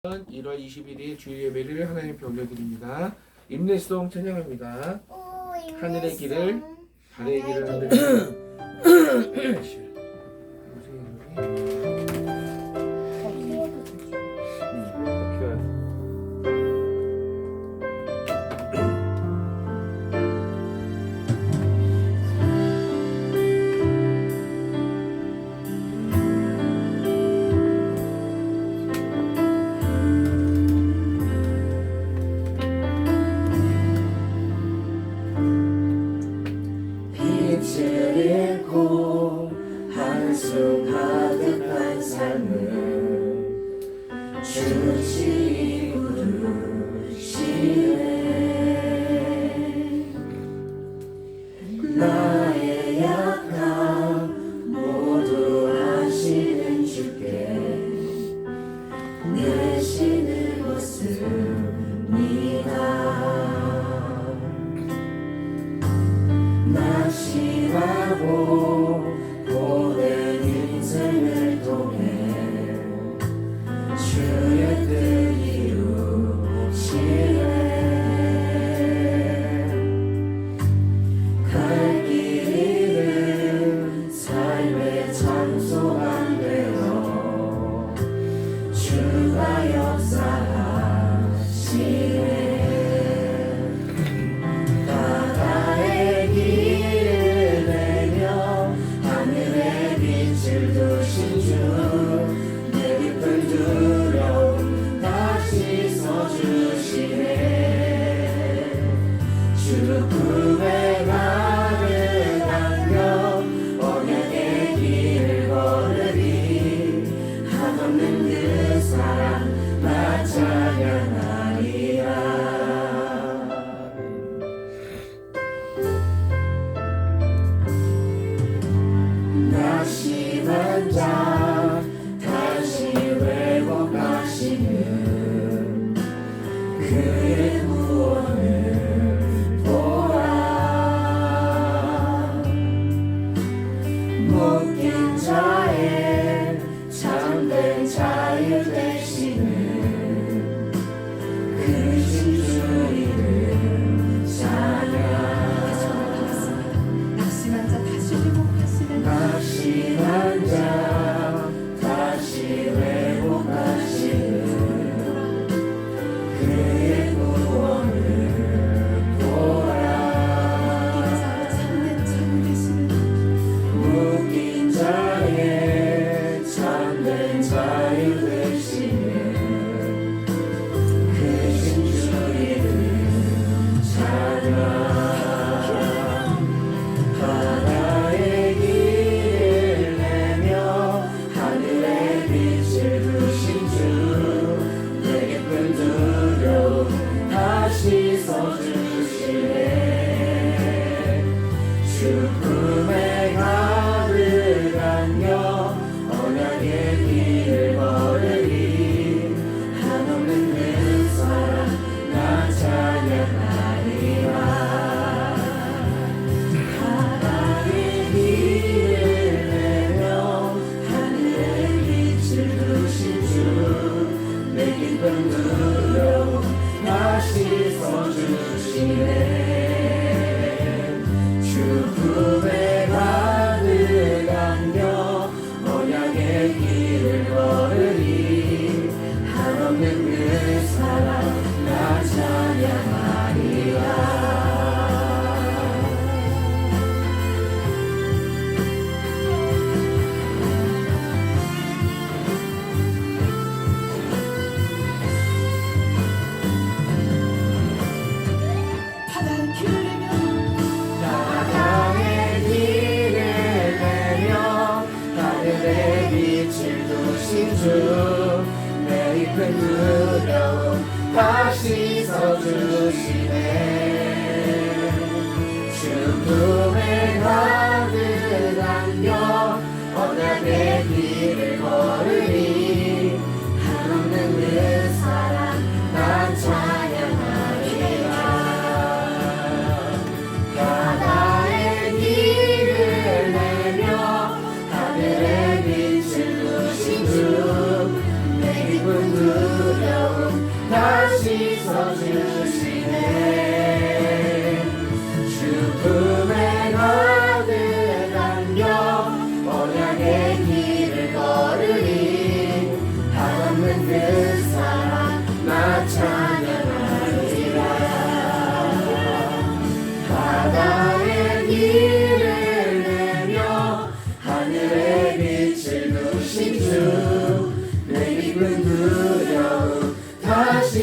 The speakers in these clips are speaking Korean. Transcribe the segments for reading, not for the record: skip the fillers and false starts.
1월 21일 주일 예배를 하나님께 올려드립니다. 임내송 찬양합니다. 하늘의 길을 달의 길을 하늘의 다시 서주시네. 죽음의 가득 안겨 언약의 길을 걸으니 한없는 그 사랑 난 찬양하리라. 바다의 길을 내며 하늘의 빛을 두신 주 내 기쁨 누려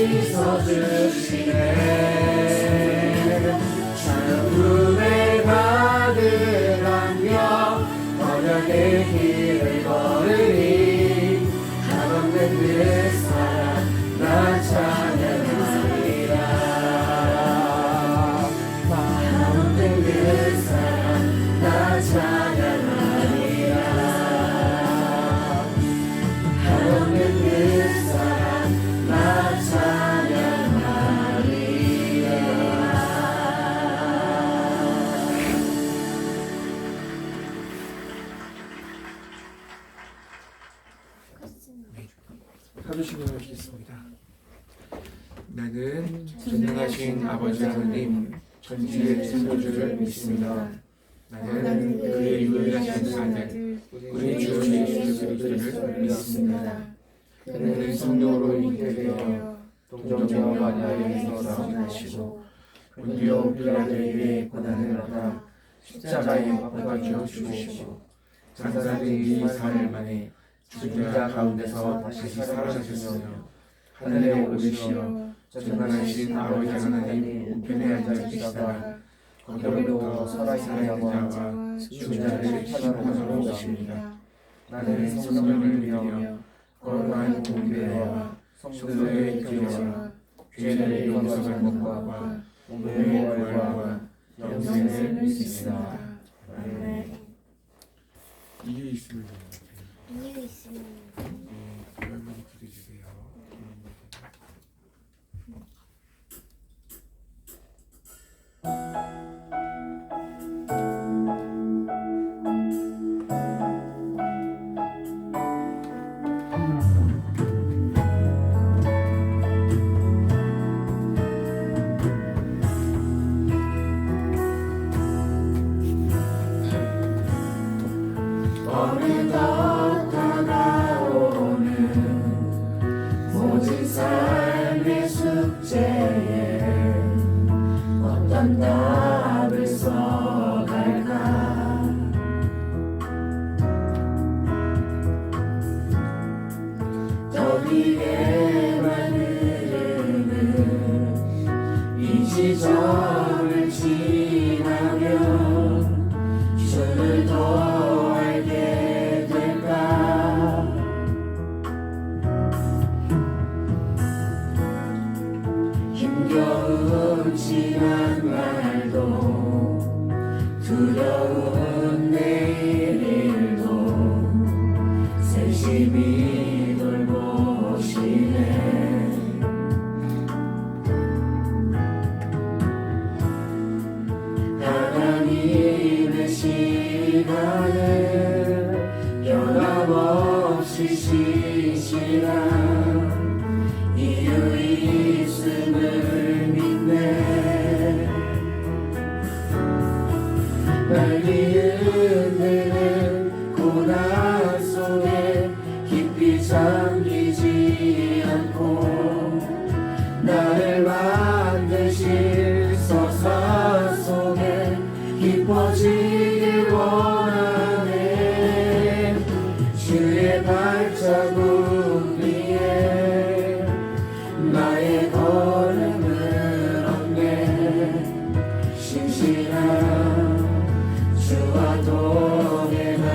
씻어주시네. 참음을 받으라며 언약의 길을 걸으니 한없는 그 사랑 나 찬양하리라. 한없는 그 사랑 나 찬양하리라. 한없는 그 사랑 나 찬양하리라. 하루씩 나누시겠습니다. 나는 전능하신 아버지 하나님 전지의 창조주를 믿습니다. 나는 그의 유일하신 아들 우리 주 예수 그리스도를 믿습니다. 그는 성령으로 잉태되어 동정녀 마리아에게서 나시고 본디오 빌라도에 의해 고난을 받아 십자가에 못 박혀 죽으시고 장사된 지 4일 만에 죽은 자 가운데서 다시 살아나셨으며 하늘에 오르시어 전능하신 아버지 하나님 우편에 앉아 계시다가 거기로부터 살아있는 자와 죽은 자를 심판하러 오십니다. 나는 성령을 믿으며 거룩한 공회와 성도의 교제와 죄를 용서하는 것과 몸의 부활과 영생을 믿습니다. 아멘. 이유 있으면 이유 있으면 할머니 기도해주세요. 어느덧 다가오는 모든 삶의 숙제에 어떤 답을 써갈까. 더디게만 흐르는 이 시절을 지나면 주를 더 알게 될까. 힘겨운 지난 날도 두려운 내일도 세심히 돌보시네. 하나님의 시간을 변함없이 쉬시라. 이유 있음을 믿네. 날 이으는 고난 속에 깊이 잠기지 않고 나를 만드실 서사 속에 기뻐지길 원하네. 주의 발자국 위에 나의 걸음을 얹네. 신실한 주와 동행합니다.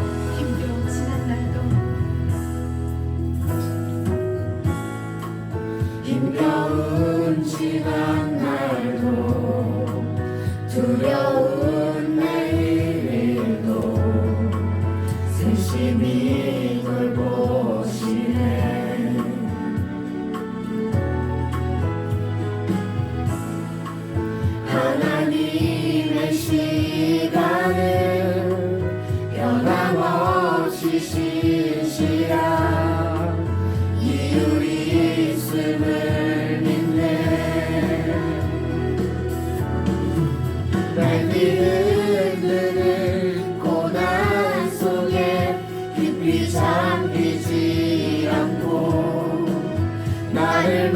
힘겨운 지난 날도 힘겨운 지난 날도 두려운 내일도 세심히 돌보시네. 하나님의 시간을 변함없이 쉬시라. 이유 있음을 믿네. 날 흔드는 고난 속에 깊이 잠기지 않고 나를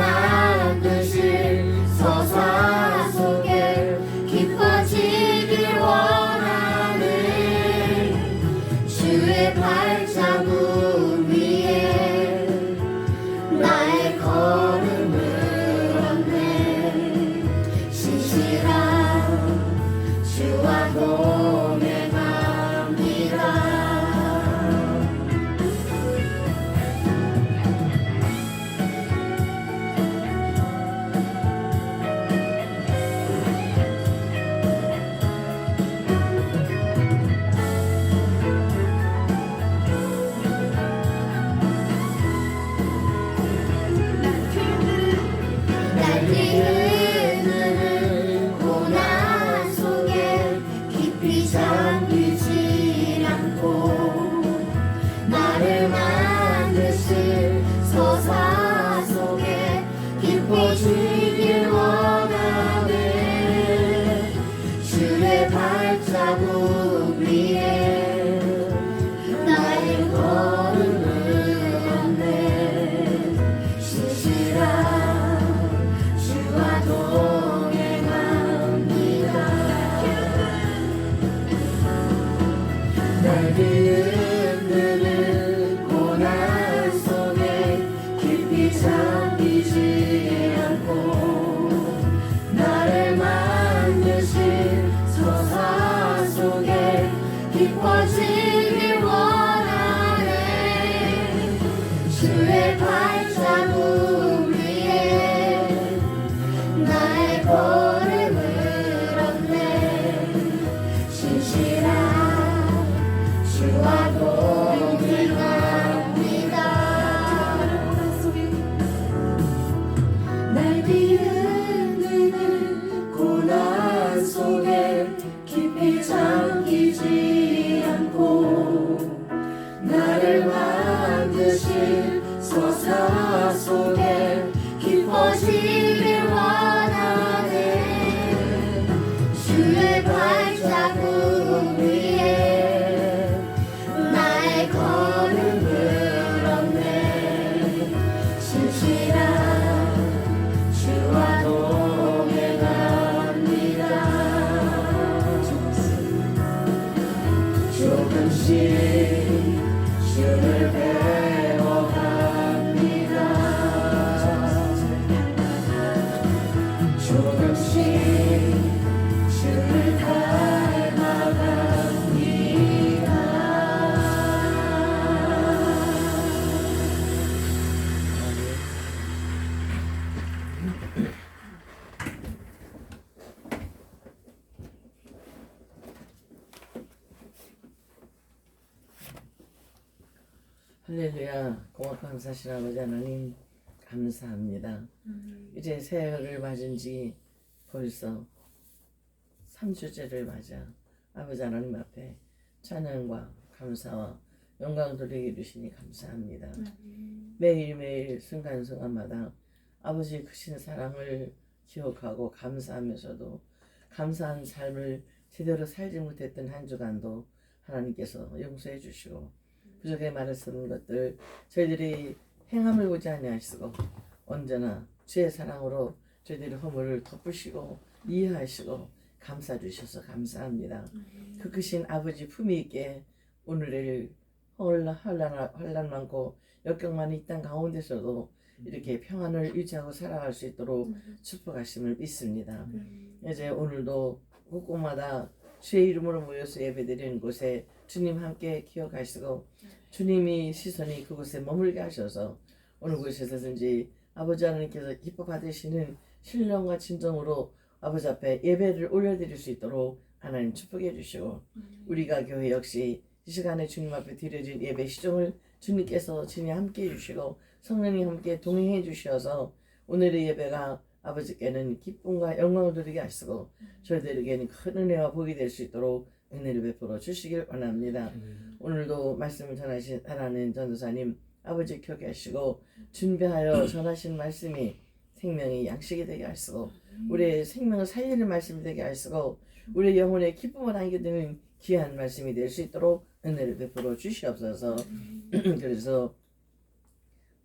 날이 흔드는 고난 속에 깊이 잠기지 않고 나를 만드신 서사 속에 깊어지길 원하네. 주의 발자국 위에 나의 걸음을 얹네. 신실한 주와 동행합니다. 조금씩 주를 배워갑니다. 조금씩 주를 닮아갑니다. 할렐루야. 고맙고 감사하신 아버지 하나님 감사합니다. 이제 새해를 맞은 지 벌써 3주째를 맞아 아버지 하나님 앞에 찬양과 감사와 영광 돌리게 주시니 감사합니다. 매일매일 순간순간마다 아버지의 크신 사랑을 기억하고 감사하면서도 감사한 삶을 제대로 살지 못했던 한 주간도 하나님께서 용서해 주시고 부족하게 말했었는 것들 저희들이 행함을 보지 아니하시고 언제나 주의 사랑으로 저희들의 허물을 덮으시고 이해하시고 감싸 주셔서 감사합니다. 그 크신 아버지 품위 있게 오늘을 환란 많고 역경 많은 이 땅 가운데서도 이렇게 평안을 유지하고 살아갈 수 있도록 축복하심을 믿습니다. 이제 오늘도 곳곳마다 주의 이름으로 모여서 예배드리는 곳에 주님 함께 기억하시고 주님이 시선이 그곳에 머물게 하셔서 어느 곳에서든지 아버지 하나님께서 기뻐 받으시는 신령과 진정으로 아버지 앞에 예배를 올려드릴 수 있도록 하나님 축복해 주시고 우리가 교회 역시 이 시간에 주님 앞에 드려진 예배 시종을 주님께서 주님 함께 해주시고 성령님 함께 동행해 주셔서 오늘의 예배가 아버지께는 기쁨과 영광을 드리게 하시고 저희들에게는 큰 은혜와 복이 될 수 있도록 은혜를 베풀어 주시길 원합니다. 오늘도 말씀을 전하신 하나님 전도사님 아버지 기억해 하시고 준비하여 전하신 말씀이 생명의 양식이 되게 하시고 우리의 생명을 살리는 말씀이 되게 하시고 우리의 영혼에 기쁨을 안겨드리는 귀한 말씀이 될 수 있도록 은혜를 베풀어 주시옵소서. 그래서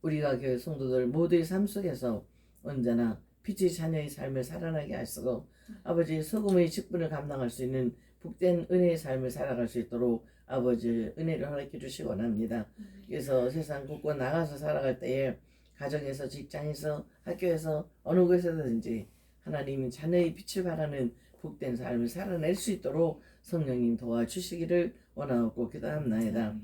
우리가 교회 성도들 모두의 삶 속에서 언제나 빛의 자녀의 삶을 살아나게 하시고 아버지의 소금의 직분을 감당할 수 있는 복된 은혜의 삶을 살아갈 수 있도록 아버지의 은혜를 허락해 주시기 원합니다. 그래서 세상 곳곳 나가서 살아갈 때에 가정에서 직장에서 학교에서 어느 곳에서든지 하나님이 자녀의 빛을 바라는 복된 삶을 살아낼 수 있도록 성령님 도와주시기를 원하고 기도합니다.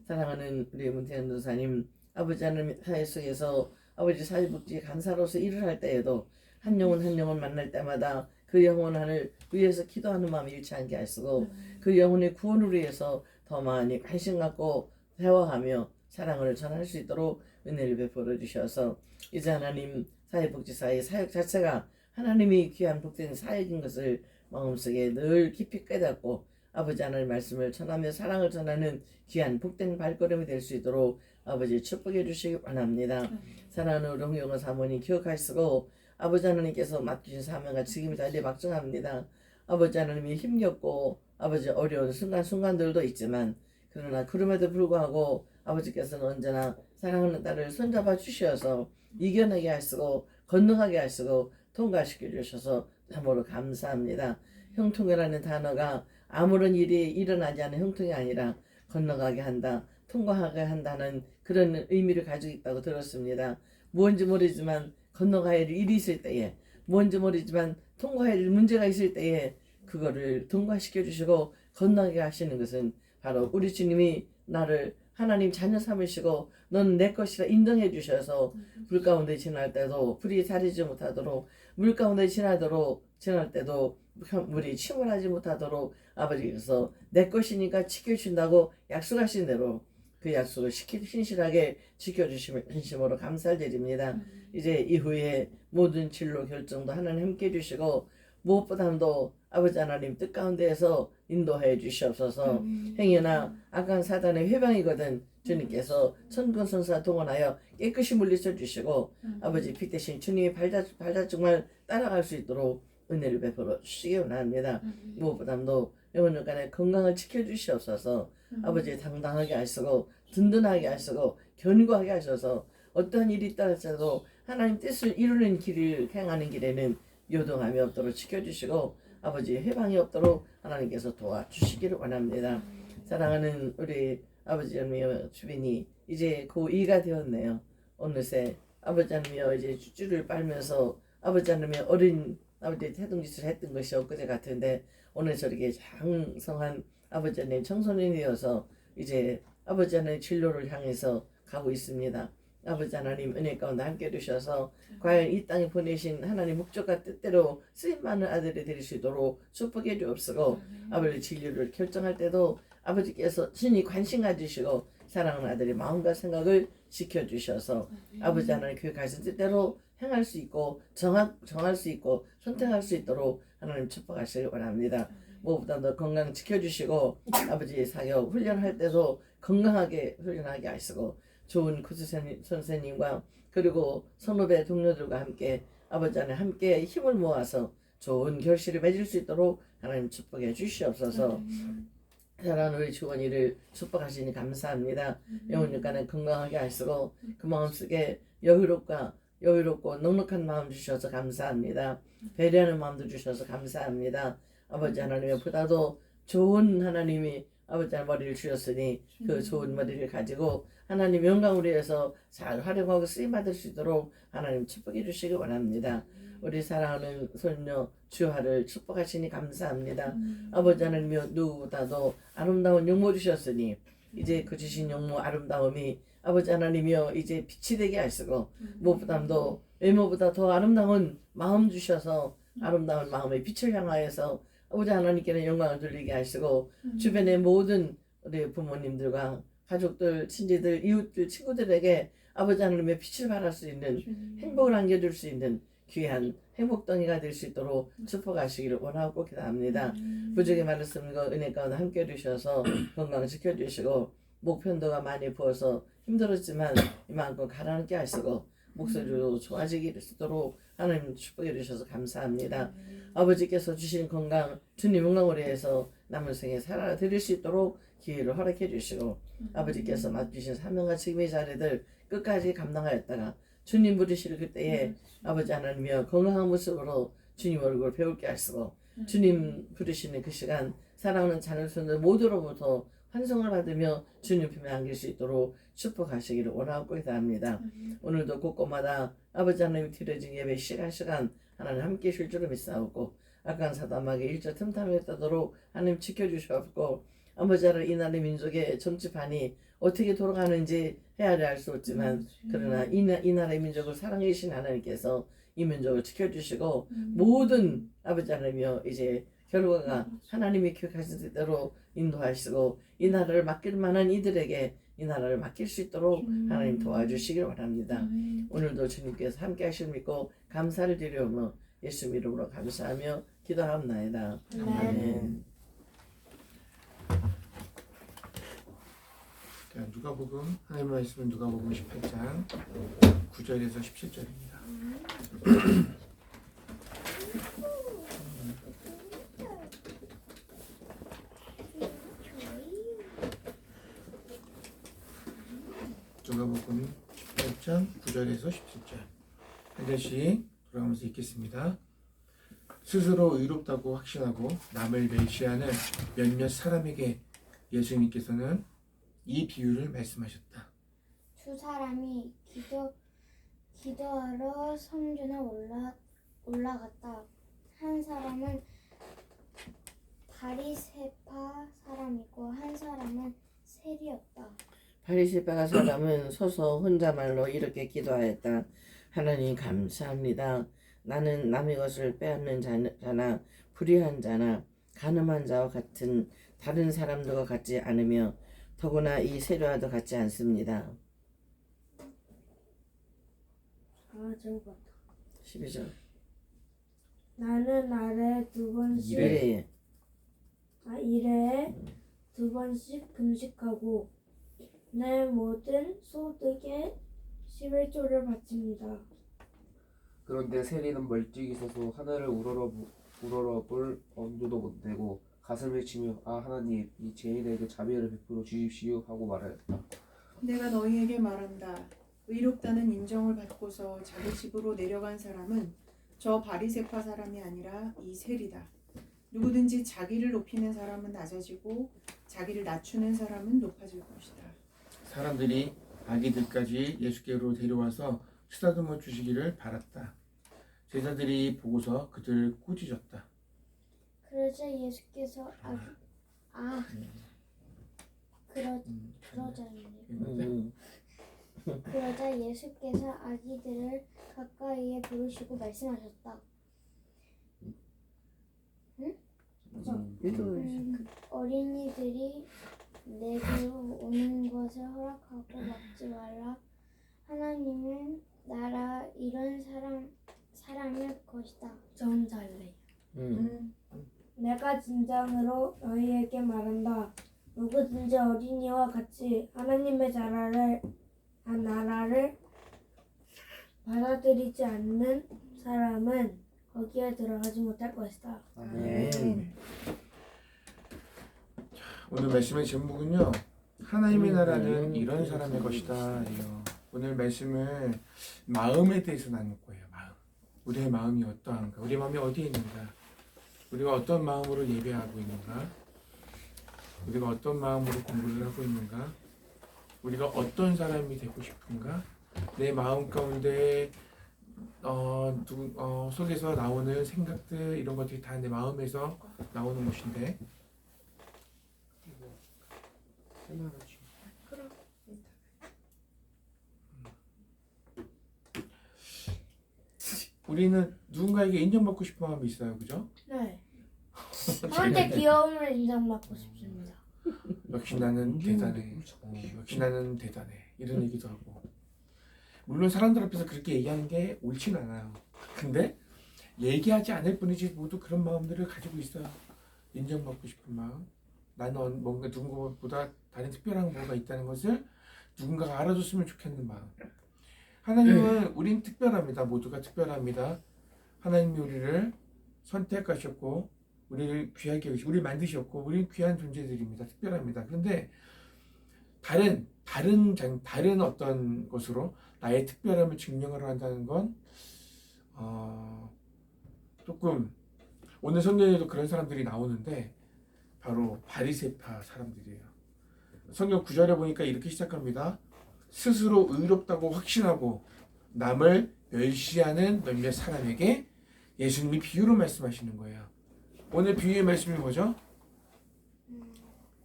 사랑하는 우리 문태현 도사님 아버지 하나님 사회 속에서 아버지 사회복지 간사로서 일을 할 때에도 한 영혼 한 영혼 만날 때마다 그 영혼을 위해서 기도하는 마음이 잃지 않게 하시고 그 영혼의 구원을 위해서 더 많이 관심 갖고 대화하며 사랑을 전할 수 있도록 은혜를 베풀어 주셔서 이제 하나님 사회복지사의 사역 자체가 하나님이 귀한 복된 사역인 것을 마음속에 늘 깊이 깨닫고 아버지 하나님 말씀을 전하며 사랑을 전하는 귀한 복된 발걸음이 될 수 있도록 아버지 축복해 주시기 원합니다. 사랑하는 우리 홍영호 사모님 기억하시고 아버지 하나님께서 맡기신 사명과 책임이 달리 막중합니다. 아버지 하나님이 힘겹고 아버지 어려운 순간순간들도 있지만 그러나 그럼에도 불구하고 아버지께서는 언제나 사랑하는 딸을 손잡아 주셔서 이겨내게 하시고 건너가게 하시고 통과시켜 주셔서 참으로 감사합니다. 형통이라는 단어가 아무런 일이 일어나지 않은 형통이 아니라 건너가게 한다, 통과하게 한다는 그런 의미를 가지고 있다고 들었습니다. 뭔지 모르지만 건너가야 할 일이 있을 때에 뭔지 모르지만 통과해야 할 문제가 있을 때에 그거를 통과시켜 주시고 건너게 하시는 것은 바로 우리 주님이 나를 하나님 자녀 삼으시고 넌 내 것이라 인정해 주셔서 불 가운데 지날 때도 불이 사리지 못하도록 물 가운데 지날 때도 물이 침몰하지 못하도록 아버지께서 내 것이니까 지켜주신다고 약속하신 대로 그 약속을 신실하게 지켜주심을 진심으로 감사드립니다. 이제 이후에 모든 진로 결정도 하나님 함께 해주시고 무엇보다도 아버지 하나님 뜻 가운데에서 인도하여 주시옵소서. 행여나 악한 사단의 회방이거든 주님께서 천군천사 동원하여 깨끗이 물리쳐 주시고 아버지 빛 대신 주님의 발자증을 따라갈 수 있도록 은혜를 베풀어 주시기 원합니다. 무엇보다도 영혼간의 건강을 지켜주시옵소서. 아버지 당당하게 하시고 든든하게 하시고 견고하게 하셔서 어떠한 일이 있다 할지라도 하나님 뜻을 이루는 길을 행하는 길에는 요동함이 없도록 지켜주시고 아버지 해방이 없도록 하나님께서 도와주시기를 원합니다. 사랑하는 우리 아버지 하나님의 주변이 이제 고2가 되었네요. 어느새 아버지 하나님의 이제 쭈쭈를 빨면서 아버지 하나님의 어린 아버지 태동짓을 했던 것이 엊그제 같은데 오늘 저렇게 장성한 아버지 하나님 청소년이 되어서 이제 아버지 하나님 진로를 향해서 가고 있습니다. 아버지 하나님 은혜 가운데 함께 해주셔서 과연 이 땅에 보내신 하나님 목적과 뜻대로 쓰임받는 아들이 될 수 있도록 축복해 주옵시고 아버지 진료를 결정할 때도 아버지께서 신이 관심 가지시고 사랑하는 아들의 마음과 생각을 지켜주셔서 아버지 하나님 교육하신 뜻대로 행할 수 있고 정할 수 있고 선택할 수 있도록 하나님 축복하시길 원합니다. 무엇보다도 건강 지켜주시고 아버지 사역 훈련할 때도 건강하게 훈련하게 하시고 좋은 코치 선생님과 그리고 선후배 동료들과 함께 아버지 안에 함께 힘을 모아서 좋은 결실을 맺을 수 있도록 하나님 축복해 주시옵소서. 사랑하는 우리 주원이를 축복하시니 감사합니다. 영혼육간에 건강하게 하시고 그 마음속에 여유롭고 넉넉한 마음 주셔서 감사합니다. 배려하는 마음도 주셔서 감사합니다. 아버지 하나님의 보다도 좋은 하나님이 아버지 머리를 주셨으니 그 좋은 머리를 가지고 하나님 영광을 위해서 잘 활용하고 쓰임받을 수 있도록 하나님 축복해 주시기 원합니다. 우리 사랑하는 손녀 주하를 축복하시니 감사합니다. 아버지 하나님이 누구보다도 아름다운 용모 주셨으니 이제 그 주신 용모 아름다움이 아버지 하나님이여 이제 빛이 되게 하시고 무엇보다도 외모보다 더 아름다운 마음 주셔서 아름다운 마음의 빛을 향하여서 아버지 하나님께는 영광을 돌리게 하시고 주변의 모든 우리 부모님들과 가족들, 친지들, 이웃들, 친구들에게 아버지 하나님의 빛을 발할 수 있는 행복을 안겨줄 수 있는 귀한 행복덩이가 될 수 있도록 축복하시기를 원하고 기도합니다. 부족의 말씀과 은혜 가운데 함께 해주셔서 건강 지켜주시고 목편도가 많이 부어서 힘들었지만 이만큼 가라앉게 하시고 목소리로 좋아지게 되도록 하나님 축복해 주셔서 감사합니다. 아버지께서 주신 건강 주님 영광을 위해서 남은 생에 살아드릴 수 있도록 기회를 허락해 주시고 아버지께서 맡기신 사명과 책임의 자리들 끝까지 감당하였다가 주님 부르실 그때에 아버지 하나님이여 건강한 모습으로 주님 얼굴을 배울게 하시고 주님 부르시는 그 시간 사랑하는 자녀손들 모두로부터 환송을 받으며 주님 품에 안길 수 있도록 축복하시기를 원하고 기도합니다. 오늘도 곳곳마다 아버지 하나님 드려진 예배 시간 하나님 함께 하실 줄을 믿사오고 악한 사담하게 일저 틈탐에 떠도록 하나님 지켜주시옵고 아버지 하나님 이 나라의 민족의 정치판이 어떻게 돌아가는지 헤아려 알 수 없지만 그러나 이 나라의 민족을 사랑해 주신 하나님께서 이 민족을 지켜주시고 모든 아버지 하나님이여 이제 결과가 하나님이 기억하신 뜻대로 인도하시고 이 나라를 맡길 만한 이들에게 이 나라를 맡길 수 있도록 하나님 도와주시길 원합니다. 오늘도 주님께서 함께 하실 믿고 감사를 드리오며 예수 이름으로 감사하며 기도하옵나이다. 아멘. 누가복음 하나님의 말씀은 누가복음 18장 9절에서 17절입니다. 누가복음 18장 9절에서 17절 한 절씩 돌아가면서 읽겠습니다. 스스로 의롭다고 확신하고 남을 멸시하는 몇몇 사람에게 예수님께서는 이 비유를 말씀하셨다. 두 사람이 기도하러 성전에 올라갔다. 한 사람은 바리새파 사람이고 한 사람은 세리였다. 바리새파 사람은 서서 혼자말로 이렇게 기도하였다. 하나님 감사합니다. 나는 남의 것을 빼앗는 자나 불의한 자나 가늠한 자와 같은 다른 사람들과 같지 않으며 더구나 이 세례와도 같지 않습니다. 12절. 나는 날에 두 번씩 이래. 일에 두 번씩 금식하고 내 모든 소득의 11조를 바칩니다. 그런데 세리는 멀찍이 서서 하늘을 우러러볼 엄두도 못 내고 가슴을 치며 아 하나님 이 죄인에게 자비를 베풀어 주십시오 하고 말하였다. 내가 너희에게 말한다. 의롭다는 인정을 받고서 자기 집으로 내려간 사람은 저 바리새파 사람이 아니라 이 세리다. 누구든지 자기를 높이는 사람은 낮아지고 자기를 낮추는 사람은 높아질 것이다. 사람들이 아기들까지 예수께로 데려와서 쓰다듬어 주시기를 바랐다. 제자들이 보고서 그들을 꾸짖었다. 그러자 예수께서 그러자 예수께서 아기들을 가까이에 부르시고 말씀하셨다. 어린이들이 내게로 오는 것을 허락하고 막지 말라. 하나님의 나라 이런 사람일 것이다. 저 혼자 할래. 내가 진정으로 너희에게 말한다. 누구든지 어린이와 같이 하나님의 나라를 받아들이지 않는 사람은 거기에 들어가지 못할 것이다. 아멘. 오늘 말씀의 제목은요. 하나님의 나라는 이런 사람의 것이다. 예요. 오늘 말씀을 마음에 대해서 나눌 거예요. 마음. 우리의 마음이 어떠한가? 우리의 마음이 어디에 있는가? 우리가 어떤 마음으로 예배하고 있는가? 우리가 어떤 마음으로 공부를 하고 있는가? 우리가 어떤 사람이 되고 싶은가? 내 마음 가운데 속에서 나오는 생각들 이런 것들이 다 내 마음에서 나오는 것인데 우리는 누군가에게 인정받고 싶은 마음이 있어요, 그죠? 네. 저한테 귀여움을 인정받고 싶습니다. 역시 나는 대단해. 역시 나는 대단해. 이런 얘기도 하고. 물론 사람들 앞에서 그렇게 얘기하는 게 옳진 않아요. 근데 얘기하지 않을 뿐이지 모두 그런 마음들을 가지고 있어요. 인정받고 싶은 마음. 나는 뭔가 누군가보다 다른 특별한 뭐가 있다는 것을 누군가가 알아줬으면 좋겠는 마음. 하나님은 우린 특별합니다. 모두가 특별합니다. 하나님이 우리를 선택하셨고 우리를 귀하게 여기시고 우리를 만드셨고 우리는 귀한 존재들입니다. 특별합니다. 그런데 다른 어떤 것으로 나의 특별함을 증명하려 한다는 건 조금 오늘 성경에도 그런 사람들이 나오는데 바로 바리새파 사람들이에요. 성경 9절에 보니까 이렇게 시작합니다. 스스로 의롭다고 확신하고 남을 멸시하는 몇몇 사람에게 예수님이 비유로 말씀하시는 거예요. 오늘 비유의 말씀이 뭐죠?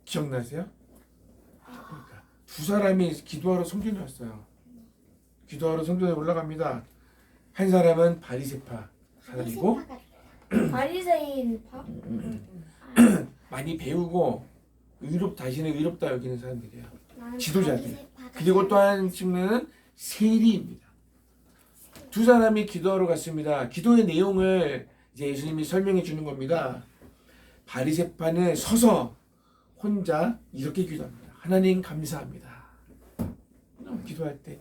기억나세요? 그러니까 두 사람이 기도하러 성전에 왔어요. 기도하러 성전에 올라갑니다. 한 사람은 바리새파 사람이고 바리새인파? 많이 배우고 자신을 의롭다 여기는 사람들이에요. 나는 지도자들. 바리새파가 그리고 또 한 측면은 세리입니다. 두 사람이 기도하러 갔습니다. 기도의 내용을 이제 예수님이 설명해 주는 겁니다. 바리새파는 서서 혼자 이렇게 기도합니다. 하나님 감사합니다. 기도할 때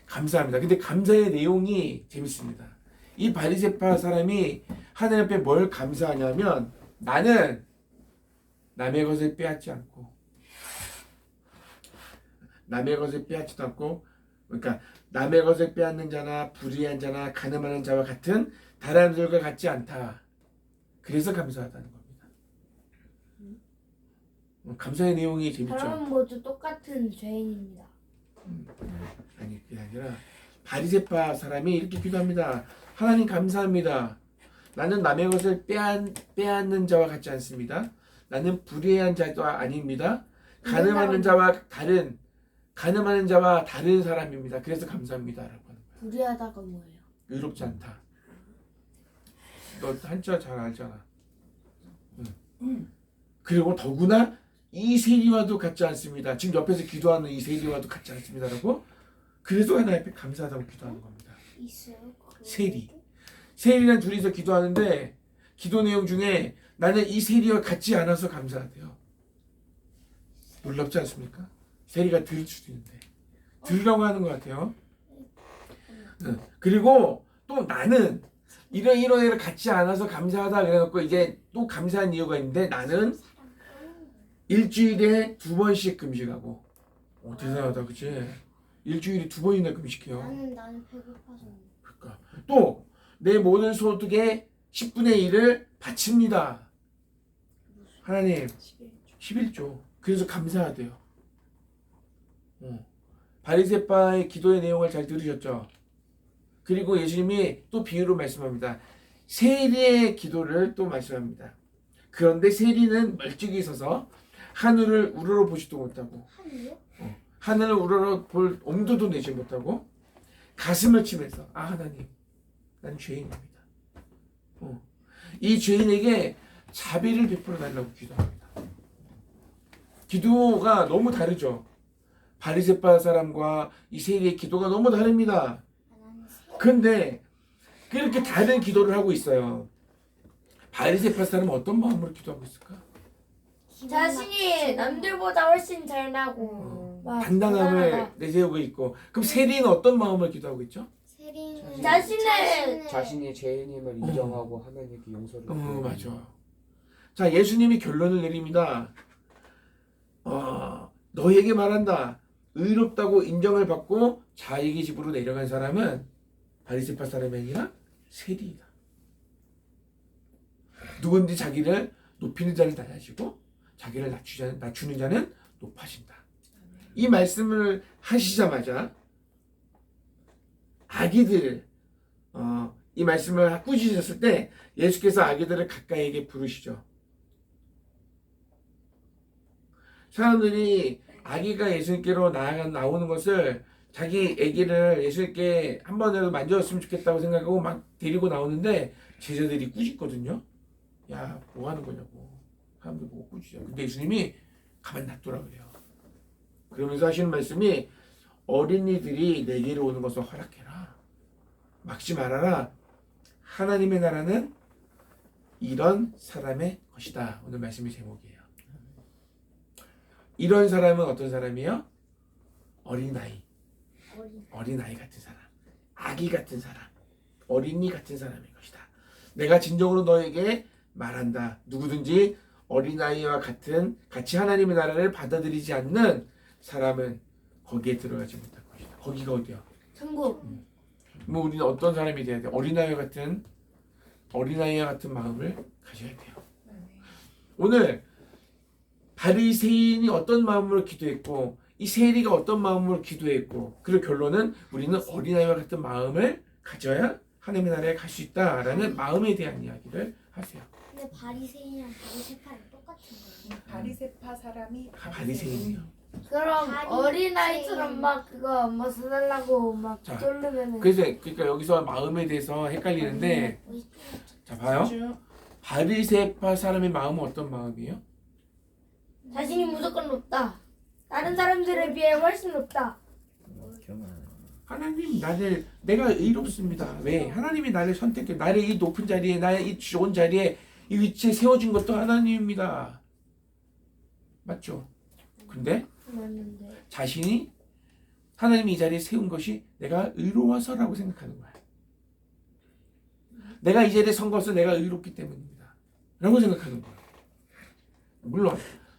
감사합니다. 근데 감사의 내용이 재밌습니다. 이 바리새파 사람이 하나님 앞에 뭘 감사하냐면 나는 남의 것을 빼앗지 않고 그러니까 남의 것을 빼앗는 자나 불의한 자나 가늠하는 자와 같은 다른 사람들과 같지 않다. 그래서 감사하다는 겁니다. 감사의 내용이 재밌죠. 사람은 모두 똑같은 죄인입니다. 아니 그게 아니라 바리새파 사람이 이렇게 기도합니다. 하나님 감사합니다. 나는 남의 것을 빼앗는 자와 같지 않습니다. 나는 불의한 자도 아닙니다. 가늠하는 자와 다른 사람입니다. 그래서 감사합니다라고 하는 거예요. 불의하다가 뭐예요? 의롭지 않다. 너 한자 잘 알잖아. 그리고 더구나 이 세리와도 같지 않습니다. 지금 옆에서 기도하는 이 세리와도 같지 않습니다라고. 그래서 하나님 앞에 감사하다고 기도하는 겁니다. 있어요? 세리. 세리랑 둘이서 기도하는데 기도 내용 중에 나는 이 세리와 같지 않아서 감사하대요. 놀랍지 않습니까? 세리가 들을 수도 있는데 들으라고 하는 것 같아요. 그리고 또 나는 이런 일을 같지 않아서 감사하다 그래놓고 이제 또 감사한 이유가 있는데 나는 일주일에 2번씩 금식하고 대단하다 그치? 일주일에 2번이나 금식해요. 나는 배고파서. 그러니까 또 내 모든 소득의 10분의 1을 바칩니다. 하나님 11조. 그래서 감사하대요. 바리새파의 기도의 내용을 잘 들으셨죠? 그리고 예수님이 또 비유로 말씀합니다. 세리의 기도를 또 말씀합니다. 그런데 세리는 멀찍이 서서 하늘을 우러러 보지도 못하고 하늘요? 하늘을 우러러 볼 엄두도 내지 못하고 가슴을 치면서 하나님 난 죄인입니다. 이 죄인에게 자비를 베풀어 달라고 기도합니다. 기도가 너무 다르죠. 바리새파 사람과 이 세리의 기도가 너무 다릅니다. 근데 그렇게 다른 기도를 하고 있어요. 바리새파 사람은 어떤 마음으로 기도하고 있을까? 자신이 남들보다 훨씬 잘나고 막 당당함을 대단하다. 내세우고 있고, 그럼 세리는 어떤 마음을 기도하고 있죠? 세리는 자신의 죄인임을 인정하고 하나님께 용서를 맞아. 자, 예수님이 결론을 내립니다. 너에게 말한다. 의롭다고 인정을 받고 자기 집으로 내려간 사람은 바리새파 사람이 아니라 세리이다. 누구든지 자기를 높이는 자는 낮아지고 자기를 낮추는 자는 높아진다. 이 말씀을 하시자마자 아기들 이 말씀을 꾸짖으셨을 때 예수께서 아기들을 가까이에게 부르시죠. 사람들이 아기가 예수님께로 나오는 것을 자기 아기를 예수님께 한 번이라도 만져줬으면 좋겠다고 생각하고 막 데리고 나오는데 제자들이 꾸짖거든요. 야, 뭐 하는 거냐고. 사람들 보고 꾸짖어요. 근데 예수님이 가만히 놔두라 그래요. 그러면서 하시는 말씀이 어린이들이 내게로 오는 것을 허락해라. 막지 말아라. 하나님의 나라는 이런 사람의 것이다. 오늘 말씀의 제목이에요. 이런 사람은 어떤 사람이에요? 어린아이 같은 사람, 아기 같은 사람, 어린이 같은 사람의 것이다. 내가 진정으로 너에게 말한다. 누구든지 어린아이와 같이 하나님의 나라를 받아들이지 않는 사람은 거기에 들어가지 못할 것이다. 거기가 어디야? 천국. 뭐 우리는 어떤 사람이 돼야 돼? 어린아이와 같은 마음을 가져야 돼요. 오늘 바리새인이 어떤 마음으로 기도했고 이 세리가 어떤 마음으로 기도했고, 그리고 결론은 우리는 어린아이와 같은 마음을 가져야 하나님의 나라에 갈 수 있다라는 마음에 대한 이야기를 하세요. 근데 바리새인이랑 바리새파랑 똑같은 거예요. 바리새파 사람이 바리새인이요. 그럼 다리 어린아이처럼 세인. 막 그거 뭐 써달라고 막 자, 쫄르면은 그러니까 여기서 마음에 대해서 헷갈리는데, 자 봐요. 바리새파 사람의 마음은 어떤 마음이에요? 자신이 무조건 높다. 다른 사람들에 비해 훨씬 높다. 하나님 내가 의롭습니다. 왜? 하나님이 나를 선택해 나를 이 높은 자리에, 나의 이 좋은 자리에, 이 위치에 세워준 것도 하나님입니다. 맞죠? 근데 맞는데. 자신이 하나님이 이 자리에 세운 것이 내가 의로워서라고 생각하는 거야. 내가 이 자리에 선 것은 내가 의롭기 때문입니다 라고 생각하는 거야. 물론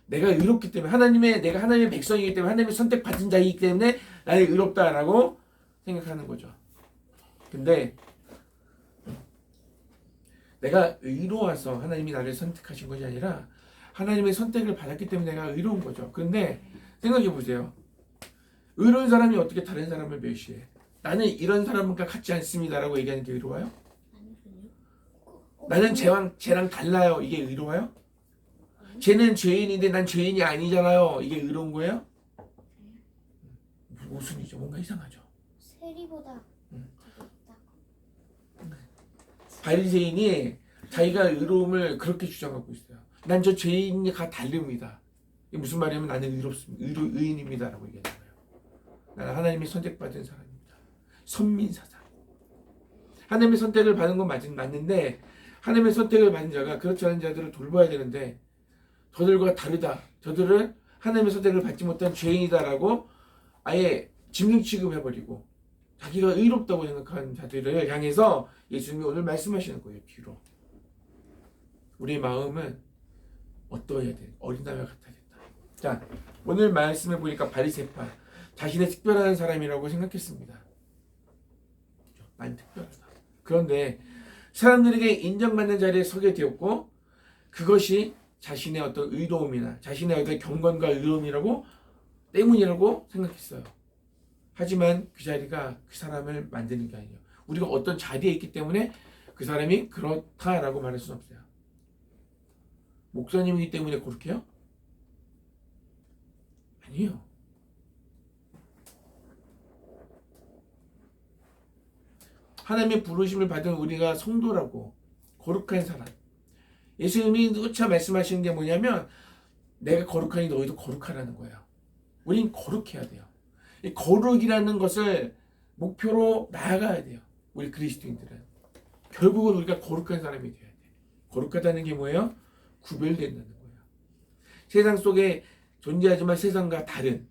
내가 의롭기 때문에 내가 하나님의 백성이기 때문에, 하나님의 선택받은 자이기 때문에 나는 의롭다라고 생각하는 거죠. 근데 내가 의로워서 하나님이 나를 선택하신 것이 아니라 하나님의 선택을 받았기 때문에 내가 의로운 거죠. 그런데 생각해 보세요. 의로운 사람이 어떻게 다른 사람을 멸시해? 나는 이런 사람과 같지 않습니다라고 얘기하는 게 의로워요? 나는 쟤랑 달라요. 이게 의로워요? 쟤는 죄인인데 난 죄인이 아니잖아요. 이게 의로운 거예요? 모순이죠. 뭔가 이상하죠. 세리보다 바리새인이 자기가 의로움을 그렇게 주장하고 있어요. 난 저 죄인과 다릅니다. 이게 무슨 말이냐면 나는 의인입니다라고 얘기하는 거예요. 나는 하나님의 선택받은 사람입니다. 선민사상. 하나님의 선택을 받은 건 맞는데 하나님의 선택을 받은 자가 그렇지 않은 자들을 돌봐야 되는데 저들과 다르다. 저들은 하나님의 선택을 받지 못한 죄인이다라고 아예 짐승 취급해버리고 자기가 의롭다고 생각하는 자들을 향해서 예수님이 오늘 말씀하시는 거예요. 뒤로. 우리의 마음은 어떠해야 돼? 어린아이와 같아야 된다. 자, 오늘 말씀을 보니까 바리새파 자신의 특별한 사람이라고 생각했습니다. 많이 특별하다. 그런데 사람들에게 인정받는 자리에 서게 되었고 그것이 자신의 어떤 의로움이나 자신의 어떤 경건과 의로움이라고 때문이라고 생각했어요. 하지만 그 자리가 그 사람을 만드는 게 아니에요. 우리가 어떤 자리에 있기 때문에 그 사람이 그렇다라고 말할 수는 없어요. 목사님이기 때문에 그렇게요? 아니에요. 하나님의 부르심을 받은 우리가 성도라고 거룩한 사람. 예수님이 누차 말씀하시는 게 뭐냐면 내가 거룩하니 너희도 거룩하라는 거예요. 우린 거룩해야 돼요. 이 거룩이라는 것을 목표로 나아가야 돼요. 우리 그리스도인들은. 결국은 우리가 거룩한 사람이 돼야 돼. 거룩하다는 게 뭐예요? 구별된다는 거예요. 세상 속에 존재하지만 세상과 다른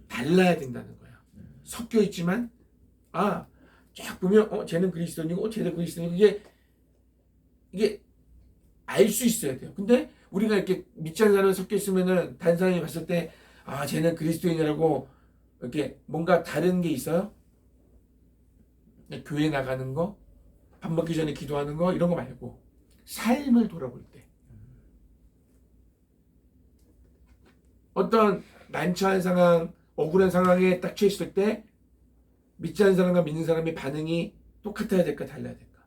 달라야 된다는 거예요. 섞여 있지만 쫙 보면 쟤는 그리스도인이고 쟤는 그리스도인이고 이게 알 수 있어야 돼요. 근데 우리가 이렇게 믿지 않는 사람이 섞여 있으면은 다른 사람이 봤을 때 쟤는 그리스도인이라고 이렇게 뭔가 다른 게 있어요? 교회 나가는 거, 밥 먹기 전에 기도하는 거 이런 거 말고 삶을 돌아볼 때 어떤 난처한 상황, 억울한 상황에 딱 처했을 때 믿지 않는 사람과 믿는 사람의 반응이 똑같아야 될까 달라야 될까?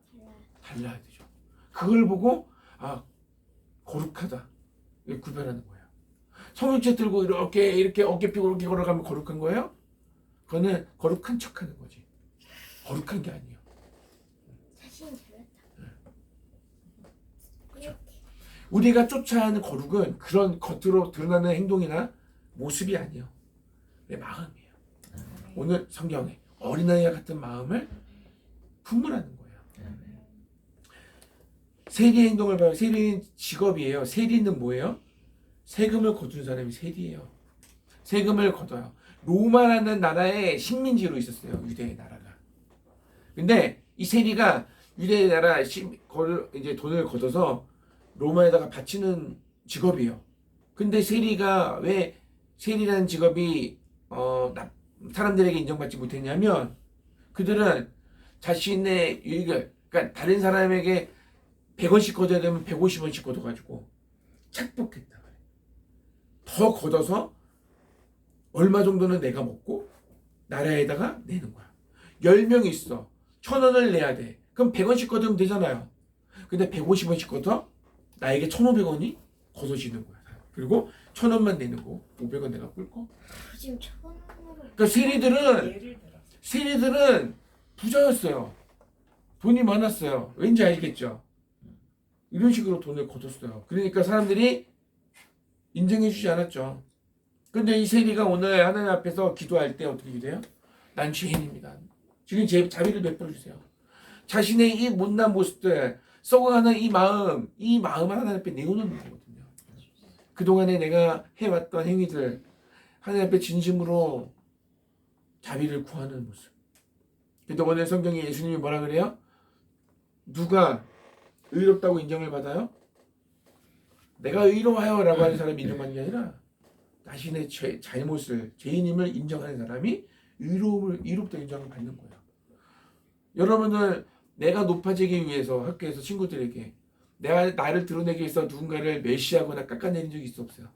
달라야 되죠. 그걸 보고 거룩하다 이렇게 구별하는 거예요. 성육체 들고 이렇게 어깨 펴고 이렇게 걸어가면 거룩한 거예요? 그거는 거룩한 척하는 거지. 거룩한 게 아니에요. 자신이 잘했다. 그렇죠. 우리가 쫓아하는 거룩은 그런 겉으로 드러나는 행동이나 모습이 아니에요. 내 마음이에요. 오늘 성경에 어린아이와 같은 마음을 품으라는 거예요. 세리의 행동을 봐요. 세리는 직업이에요. 세리는 뭐예요? 세금을 거둔 사람이 세리예요. 세금을 걷어요. 로마라는 나라의 식민지로 있었어요. 유대의 나라가. 근데 이 세리가 유대의 나라 이제 돈을 걷어서 로마에다가 바치는 직업이에요. 근데 세리가 왜 세리라는 직업이 사람들에게 인정받지 못했냐면 그들은 자신의 유익을 그러니까 다른 사람에게 100원씩 걷어야 되면 150원씩 걷어가지고 착복했다 그래. 더 걷어서 얼마 정도는 내가 먹고 나라에다가 내는 거야. 10명이 있어. 1,000원을 내야 돼. 그럼 100원씩 걷으면 되잖아요. 근데 150원씩 걷어 나에게 1,500원이 걷어지는 거야. 그리고 1,000원만 내는 거 500원 내가 꿀 거. 지금 천원으로. 그러니까 세리들은 부자였어요. 돈이 많았어요. 왠지 알겠죠? 이런 식으로 돈을 걷었어요. 그러니까 사람들이 인정해주지 않았죠. 근데 이 세리가 오늘 하나님 앞에서 기도할 때 어떻게 기도해요? 난 죄인입니다. 지금 제 자비를 베풀어 주세요. 자신의 이 못난 모습들, 썩어가는 이 마음을 하나님 앞에 내어놓는 거거든요. 그동안에 내가 해왔던 행위들, 하나님 앞에 진심으로 자비를 구하는 모습. 근데 오늘 성경에 예수님이 뭐라 그래요? 누가 의롭다고 인정을 받아요? 내가 의로워요 라고 하는 사람이 인정받는 게 아니라 자신의 잘못을 죄인임을 인정하는 사람이 의롭다 인정을 받는 거예요. 여러분들 내가 높아지기 위해서 학교에서 친구들에게 내가 나를 드러내기 위해서 누군가를 멸시하거나 깎아내린 적이 있어 없어요?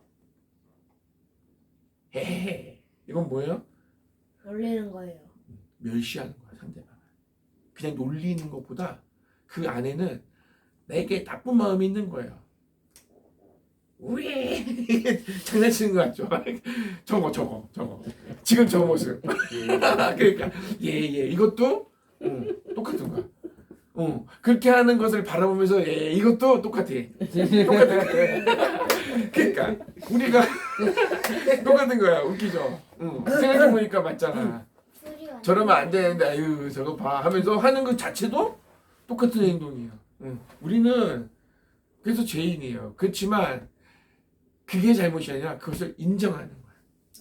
이건 뭐예요? 놀리는 거예요. 멸시하는 거야 상대방을. 그냥 놀리는 것보다 그 안에는 내게 나쁜 마음이 있는 거예요. 우리 장난치는 거 같죠? 저거 지금 저 모습. 그러니까 이것도 똑같은 거야. 그렇게 하는 것을 바라보면서 이것도 똑같아. 그러니까 우리가 똑같은 거야. 웃기죠? 응. 생각해보니까 맞잖아. 소리가 저러면 안 되는데 아유 저거 봐 하면서 하는 것 자체도 똑같은 행동이에요. 응. 우리는 그래서 죄인이에요. 그렇지만 그게 잘못이 아니라 그것을 인정하는 거야.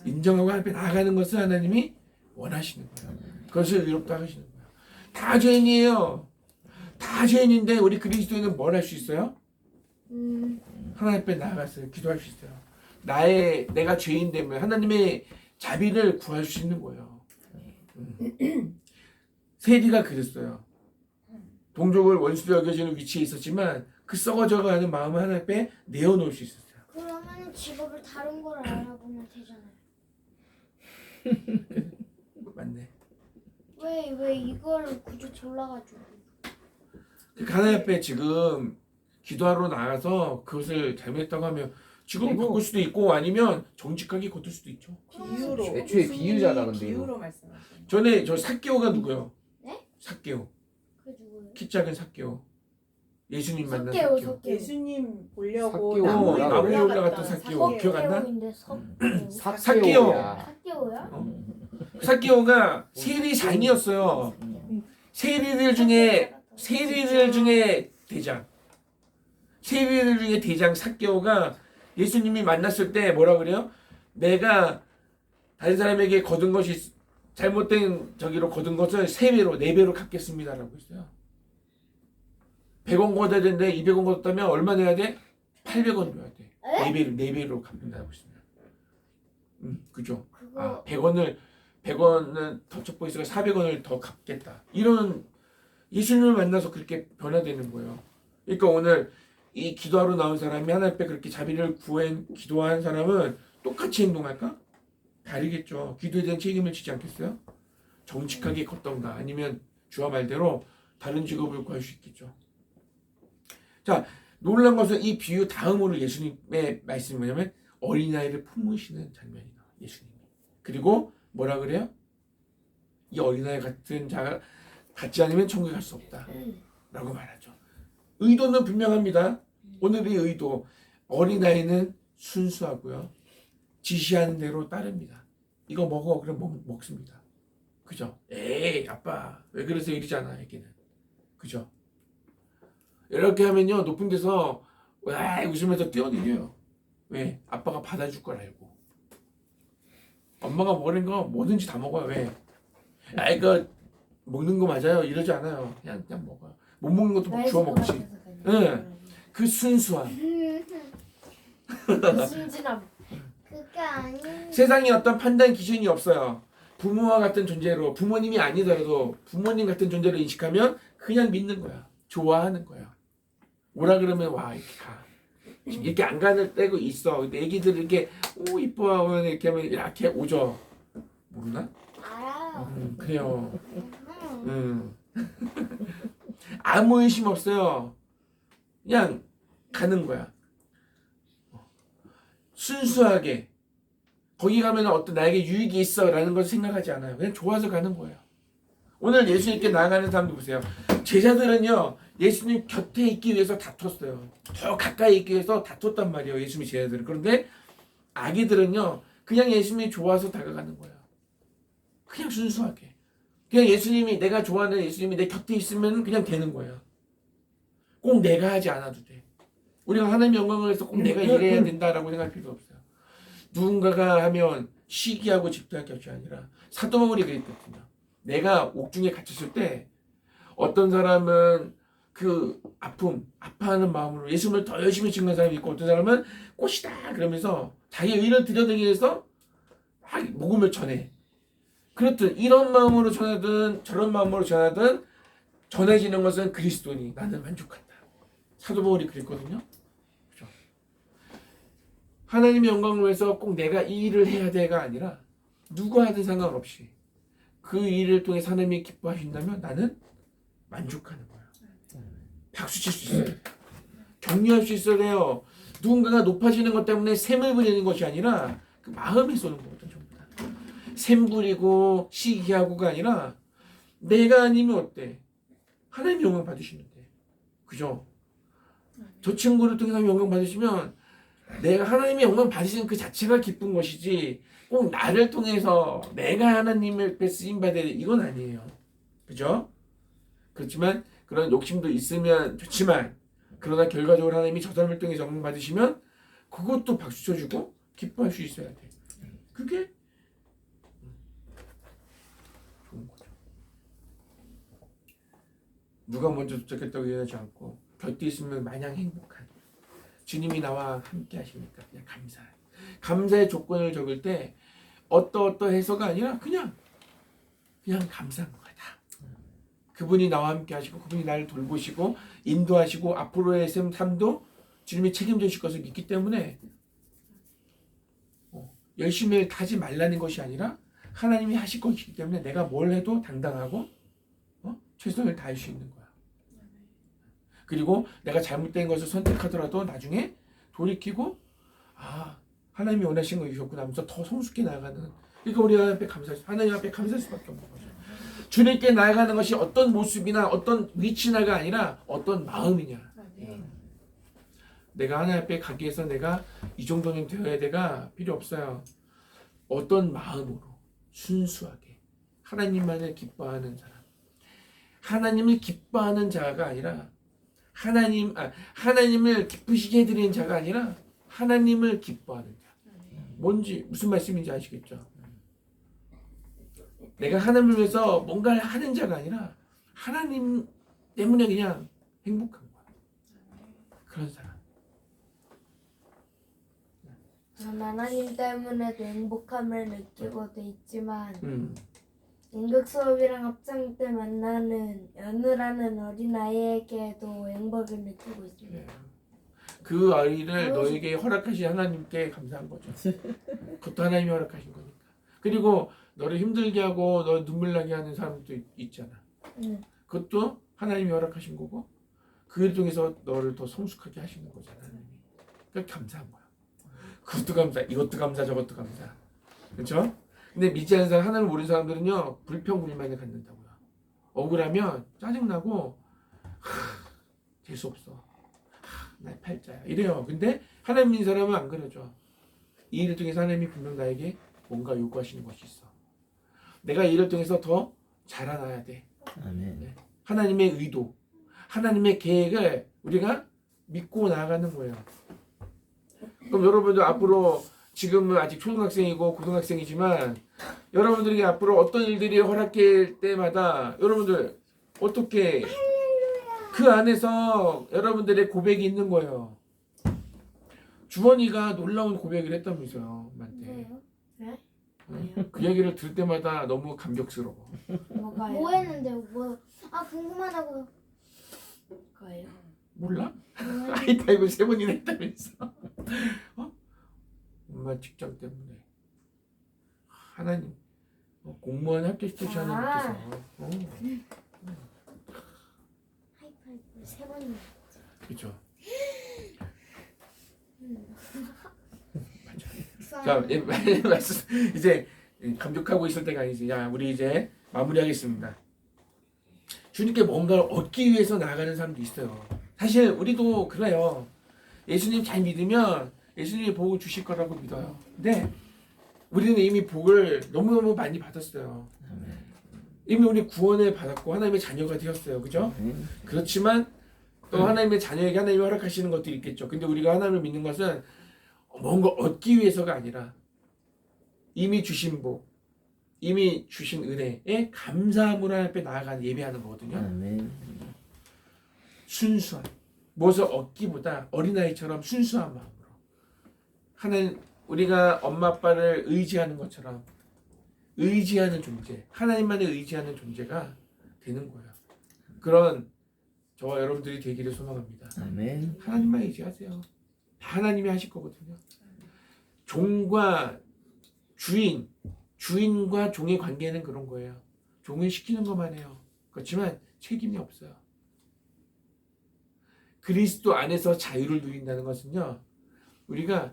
인정하고 하나님 앞에 나아가는 것을 하나님이 원하시는 거예요. 그것을 의롭다 하시는 거예요. 다 죄인이에요. 다 죄인인데 우리 그리스도인은 뭘 할 수 있어요? 하나님 앞에 나아가서 기도할 수 있어요. 내가 죄인 되면 하나님의 자비를 구할 수 있는 거예요. 세리가 그랬어요. 동족을 원수로 여겨지는 위치에 있었지만 그 썩어져가는 마음을 하나님 앞에 내어놓을 수 있었어요. 그러면 직업을 다른 걸 알아보면 되잖아요. 맞네. 왜 이걸 굳이 골라가지고? 하나님 앞에 지금 기도하러 나가서 그것을 잘못했다고 하면 직업을 바꿀 수도 있고 아니면 정직하게 거둘 수도 있죠. 비유로. 애초에 예수님이 비유잖아, 근데 이거. 비유로 말씀하세요. 전에 저 삭개오가 누구요? 네? 삭개오. 그 누구예요? 키 작은 삭개오. 예수님 만난 석개오 삭개오. 석개오. 예수님 보려고 삭개오. 나무에 나무에 올라갔던 올라갔던 삭개오. 기억 안 나? 석개오인데 석개오. 삭개오야. 석개오야? 삭개오가 세리 장이었어요. 세리들 중에 대장. 세리들 중에 대장 삭개오가 예수님이 만났을 때 뭐라 그래요? 내가 다른 사람에게 거둔 것이 잘못된 저기로 거둔 것을 3배로 4배로 갚겠습니다라고 했어요. 100원 걷어야 되는데 200원 걷었다면 얼마 내야 돼? 800원 줘야 돼. 4배로 갚는다고 했습니다. 그죠? 아, 그거 100원은 더 첩보 있으니까 400원을 더 갚겠다. 이런 예수님을 만나서 그렇게 변화되는 거예요. 그러니까 오늘 이 기도하러 나온 사람이 하나님 앞에 그렇게 자비를 구해 기도한 사람은 똑같이 행동할까? 다르겠죠. 기도에 대한 책임을 지지 않겠어요? 정직하게 걷던가 아니면 주와 말대로 다른 직업을 구할 수 있겠죠. 자, 놀란 것은 이 비유 다음으로 예수님의 말씀이 뭐냐면 어린아이를 품으시는 장면이 나와요. 예수님이. 그리고 뭐라 그래요? 이 어린아이 같은 자가 갖지 않으면 천국에 갈 수 없다 라고 말하죠. 의도는 분명합니다. 오늘의 의도, 어린아이는 순수하고요, 지시하는 대로 따릅니다. 이거 먹어, 그럼 먹습니다. 그죠? 에이 아빠 왜 그러세요 이러잖아 애기는. 그죠? 이렇게 하면요 높은 데서 와 웃으면서 뛰어내려요. 왜? 아빠가 받아줄 걸 알고. 엄마가 먹는 거 뭐든지 다 먹어요. 왜? 아 이거 먹는 거 맞아요 이러지 않아요. 그냥 먹어요. 못 먹는 것도 막 주워 먹지. 예. 그 순수함. 순진함. 그게 아닌 세상에 어떤 판단 기준이 없어요. 부모와 같은 존재로, 부모님이 아니더라도 부모님 같은 존재로 인식하면 그냥 믿는 거야. 좋아하는 거야. 오라 그러면 와 이렇게 가. 이렇게 안 가는 때고 있어. 근데 애기들 이렇게 오 이뻐하면 이렇게 하면 이렇게 오죠. 모르나? 알아요. 그래요. 아무 의심 없어요. 그냥 가는 거야. 순수하게. 거기 가면 어떤 나에게 유익이 있어라는 걸 생각하지 않아요. 그냥 좋아서 가는 거예요. 오늘 예수님께 나아가는 사람들 보세요. 제자들은요 예수님 곁에 있기 위해서 다퉜어요. 더 가까이 있기 위해서 다퉜단 말이에요. 예수님 제자들은. 그런데 아기들은요 그냥 예수님이 좋아서 다가가는 거예요. 그냥 순수하게. 그냥 예수님이, 내가 좋아하는 예수님이 내 곁에 있으면 그냥 되는 거예요. 꼭 내가 하지 않아도 돼. 우리가 하나님의 영광을 위해서 꼭 내가 일해야 된다라고 생각할 필요 없어요. 누군가가 하면 시기하고 집도할 것이 아니라 사도 바울이 그랬거든요. 내가 옥중에 갇혔을 때 어떤 사람은 그 아파하는 마음으로 예수님을 더 열심히 증거한 사람이 있고 어떤 사람은 꽃이다 그러면서 자기 의를 들여내기 위해서 막 복음을 전해. 그렇든 이런 마음으로 전하든 저런 마음으로 전하든 전해지는 것은 그리스도니 나는 만족한다. 사도 바울이 그랬거든요. 그렇죠? 하나님의 영광을 위해서 꼭 내가 이 일을 해야 돼가 아니라 누가 하든 상관없이 그 일을 통해 하나님이 기뻐하신다면 나는 만족하는 거예요. 박수 칠 수 있어야 돼요. 격려할 수 있어야 돼요. 누군가가 높아지는 것 때문에 샘을 부리는 것이 아니라 그 마음이 쏘는 거거든. 전부 다. 샘 부리고 시기하고가 아니라 내가 아니면 어때? 하나님의 영광 받으시는데. 그죠? 저 친구를 통해서 영광 받으시면 내가 하나님의 영광 받으시는 그 자체가 기쁜 것이지 꼭 나를 통해서 내가 하나님의 앞에 쓰임 받아야 돼 이건 아니에요. 그죠? 그렇지만 그런 욕심도 있으면 좋지만 그러나 결과적으로 하나님이 저 사람을 통해 영광 받으시면 그것도 박수 쳐주고 기뻐할 수 있어야 돼. 그게 좋은 거죠. 누가 먼저 도착했다고 얘기하지 않고 곁에 있으면 마냥 행복한 주님이 나와 함께 하시니까 그냥 감사의 조건을 적을 때 어떠해서가 아니라 그냥 감사한 거다. 그분이 나와 함께 하시고 그분이 나를 돌보시고 인도하시고 앞으로의 삶도 주님이 책임져 주실 것을 믿기 때문에 열심히 하지 말라는 것이 아니라 하나님이 하실 것이기 때문에 내가 뭘 해도 당당하고 최선을 다할 수 있는 거야. 그리고 내가 잘못된 것을 선택하더라도 나중에 돌이키고 하나님이 원하신 것이셨구나 하면서 더 성숙해 나아가는. 그러니까 우리 하나님 앞에 감사할 수밖에 없는 거죠. 주님께 나아가는 것이 어떤 모습이나 어떤 위치나가 아니라 어떤 마음이냐. 내가 하나님 앞에 가기 위해서 내가 이 정도는 되어야 돼가 필요 없어요. 어떤 마음으로 순수하게 하나님만을 기뻐하는 사람. 하나님을 기뻐하는 자가 아니라 하나님을 기쁘시게 해드리는 자가 아니라 하나님을 기뻐하는 자. 뭔지 무슨 말씀인지 아시겠죠? 내가 하나님을 위해서 뭔가를 하는 자가 아니라 하나님 때문에 그냥 행복한 거야. 그런 사람. 하나님 때문에도 행복함을 느끼고도 있지만 연극 수업이랑 합창 때 만나는 연우라는 어린아이에게도 행복을 느끼고 있습니다. 그 아이를 너에게 허락하신 하나님께 감사한 거죠. 그것도 하나님이 허락하신 거니까. 그리고 너를 힘들게 하고 너 눈물 나게 하는 사람도 있잖아. 그것도 하나님이 허락하신 거고 그 일 통해서 너를 더 성숙하게 하시는 거잖아. 하나님이. 그러니까 감사한 거야. 그것도 감사, 이것도 감사, 저것도 감사. 그렇죠? 근데 믿지 않는 사람, 하나님을 모르는 사람들은요 불평불만을 갖는다고요. 억울하면 짜증나고 재수없어. 나 팔자야 이래요. 근데 하나님 믿는 사람은 안 그러죠. 이 일을 통해서 하나님이 분명 나에게 뭔가 요구하시는 것이 있어. 내가 이 일을 통해서 더 자라나야 돼. 아멘. 하나님의 의도, 하나님의 계획을 우리가 믿고 나아가는 거예요. 그럼 여러분들 앞으로 지금은 아직 초등학생이고 고등학생이지만 여러분들에게 앞으로 어떤 일들이 허락될 때마다 여러분들 어떻게 그 안에서 여러분들의 고백이 있는 거예요. 주원이가 놀라운 고백을 했다면서요. 엄마한테. 네? 그 얘기를 들을 때마다 너무 감격스러워. 뭐가요? 뭐 했는데요? 궁금하다고요. 뭐가요? 몰라? 하이파이브 3번이나 했다면서. 엄마 직장 때문에 하나님 공무원 합격시키시 하나님께서 하이파이브 3번이나. 그렇죠. 자, 이제 감격하고 있을 때가 아니지. 야, 우리 이제 마무리하겠습니다. 주님께 뭔가를 얻기 위해서 나아가는 사람도 있어요. 사실 우리도 그래요. 예수님 잘 믿으면 예수님이 복을 주실 거라고 믿어요. 근데 우리는 이미 복을 너무너무 많이 받았어요. 이미 우리 구원을 받았고 하나님의 자녀가 되었어요. 그죠? 그렇지만 또 하나님의 자녀에게 하나님이 허락하시는 것들이 있겠죠. 근데 우리가 하나님을 믿는 것은 뭔가 얻기 위해서가 아니라 이미 주신 복, 이미 주신 은혜에 감사함으로 하나님 앞에 나아가는 예배하는 거거든요. 순수한, 무엇을 얻기보다 어린아이처럼 순수한 마음으로 하나님, 우리가 엄마 아빠를 의지하는 것처럼 의지하는 존재, 하나님만을 의지하는 존재가 되는 거예요. 그런 저와 여러분들이 되기를 소망합니다. 아멘. 하나님만 의지하세요. 다 하나님이 하실 거거든요. 종과 주인, 주인과 종의 관계는 그런 거예요. 종을 시키는 것만 해요. 그렇지만 책임이 없어요. 그리스도 안에서 자유를 누린다는 것은요, 우리가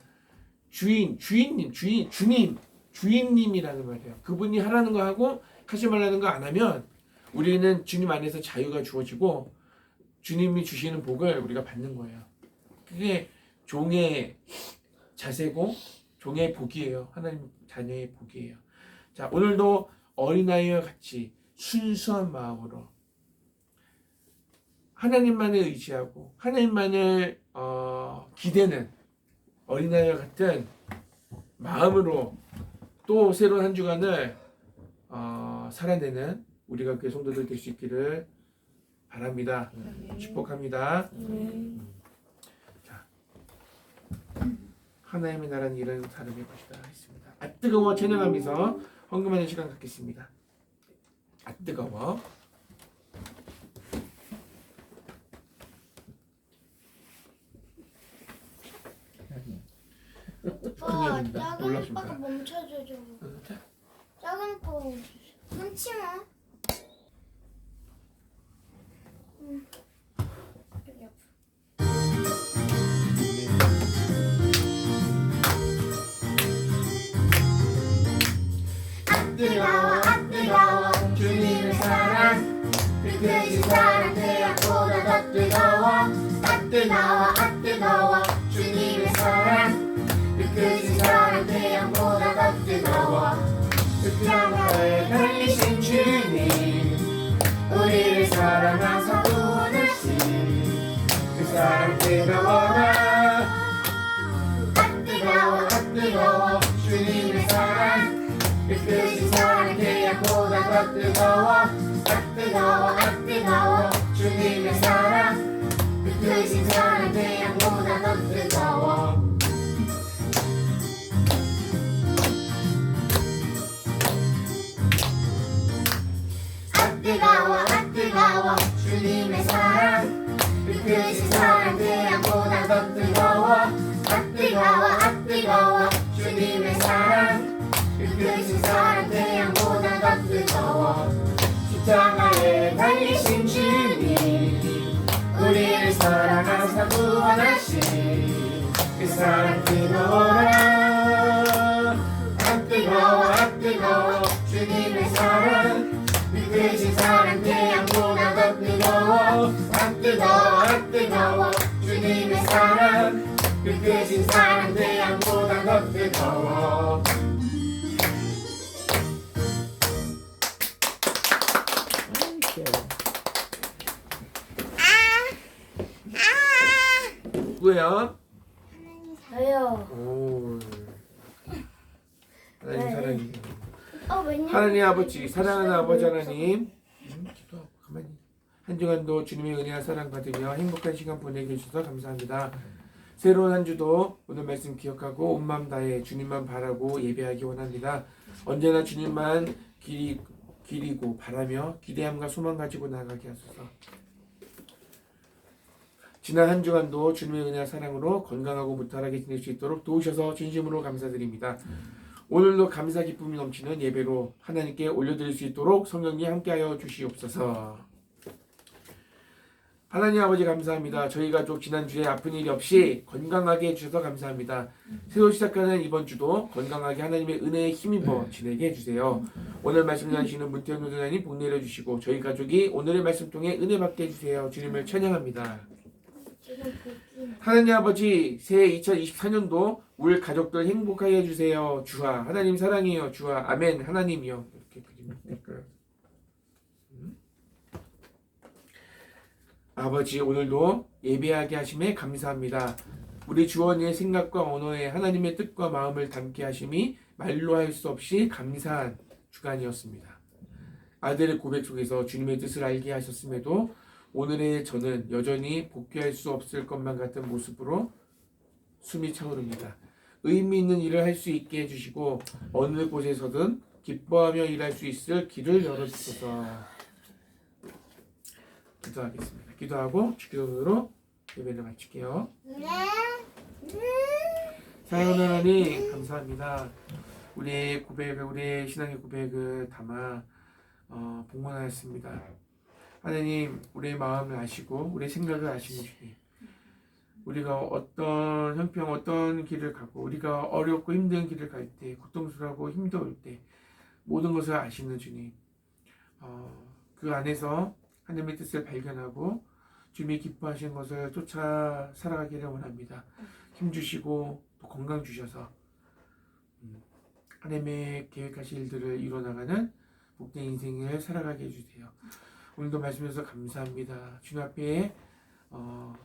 주인님이라는 말이에요. 그분이 하라는 거 하고 하지 말라는 거 안 하면 우리는 주님 안에서 자유가 주어지고 주님이 주시는 복을 우리가 받는 거예요. 그게 종의 자세고 종의 복이에요. 하나님 자녀의 복이에요. 자, 오늘도 어린아이와 같이 순수한 마음으로 하나님만을 의지하고 하나님만을 기대는 어린아이와 같은 마음으로 또 새로운 한 주간을 살아내는 우리가 그 성도들 될 수 있기를 바랍니다. 축복합니다. 자, 하나님의 나라는 이런 사람의 것이다 했습니다. 아 뜨거워 찬양하면서 헌금하는 시간 갖겠습니다. 아 뜨거워. 오빠 큰일입니다. 작은 놀랍습니다. 오빠가 멈춰줘 좀. 자, 작은 오빠가 멈춰줘. 끊지 마. 여기 앞으로. 뜨거워 뜨거워 주님의 사랑 그 크신 사랑 태양보다 더 뜨거워 뜨거워 주님의 사랑 그 크신 사랑 태양보다 더 뜨거워 십자가에 달리신 주님 우리를 사랑하사 구원하신 그 사랑 뜨거워라 뜨거워 주님의 사랑 그 크신 사랑 태양보다 더 뜨거워 뜨거워 주님의 사랑 그 크신 사랑 태양보다 더 뜨거워 뜨거워 주님의 사랑 그 크신 사랑 태양보다 더 뜨거워 뜨거워 주님의 사랑 그 크신 사랑 태양보다 더 뜨거워 십자가에 달리신 주님 우리를 사랑하사 구원하신 그 사랑 뜨거워라 뜨거워 주님의 사랑 그 크신 사랑 태양보다 더 뜨거워 뜨거워 주님의 사랑 그 크신 사랑 태양보다 더 뜨거워 누구예요? 저요. 오. 하나님 사랑해요. 왜냐면 하나님 아버지 사랑하는 아버지 하나님 기도하고 가만히 한 주간도 주님의 은혜와 사랑 받으며 행복한 시간 보내게 해주셔서 감사합니다. 새로운 한 주도 오늘 말씀 기억하고 온 마음 다해 주님만 바라고 예배하기 원합니다. 언제나 주님만 기리고 바라며 기대함과 소망 가지고 나아가게 하소서. 지난 한 주간도 주님의 은혜와 사랑으로 건강하고 무탈하게 지낼 수 있도록 도우셔서 진심으로 감사드립니다. 오늘도 감사 기쁨이 넘치는 예배로 하나님께 올려드릴 수 있도록 성령님 함께하여 주시옵소서. 하나님 아버지 감사합니다. 저희 가족 지난주에 아픈 일이 없이 건강하게 해주셔서 감사합니다. 새로 시작하는 이번 주도 건강하게 하나님의 은혜에 힘입어 지내게 해주세요. 오늘 말씀 전하시는 문태현 교사님 복 내려주시고 저희 가족이 오늘의 말씀 통해 은혜 받게 해주세요. 주님을 찬양합니다. 하나님 아버지 새해 2024년도 우리 가족들 행복하게 해주세요. 주아 하나님 사랑해요. 주아 아멘 하나님이요. 이렇게 드립니다. 아버지 오늘도 예배하게 하심에 감사합니다. 우리 주원이의 생각과 언어에 하나님의 뜻과 마음을 담게 하심이 말로 할 수 없이 감사한 주간이었습니다. 아들의 고백 속에서 주님의 뜻을 알게 하셨음에도 오늘의 저는 여전히 복귀할 수 없을 것만 같은 모습으로 숨이 차오릅니다. 의미 있는 일을 할 수 있게 해주시고 어느 곳에서든 기뻐하며 일할 수 있을 길을 열어주소서. 기도하겠습니다. 기도하고 주기도문으로 예배를 마칠게요. 사랑하는 하나님 감사합니다. 우리의 고백을 우리의 신앙의 고백을 담아 봉헌하였습니다. 하나님 우리의 마음을 아시고 우리의 생각을 아시는 주님, 우리가 어떤 형편 어떤 길을 가고 우리가 어렵고 힘든 길을 갈 때 고통스러워 힘겨울 때 모든 것을 아시는 주님, 그 안에서 하나님의 뜻을 발견하고 주님이 기뻐하시는 것을 쫓아 살아가기를 원합니다. 힘주시고 또 건강 주셔서 하나님의 계획하신 일들을 이뤄나가는 복된 인생을 살아가게 해주세요. 오늘도 말씀해서 감사합니다. 주님 앞에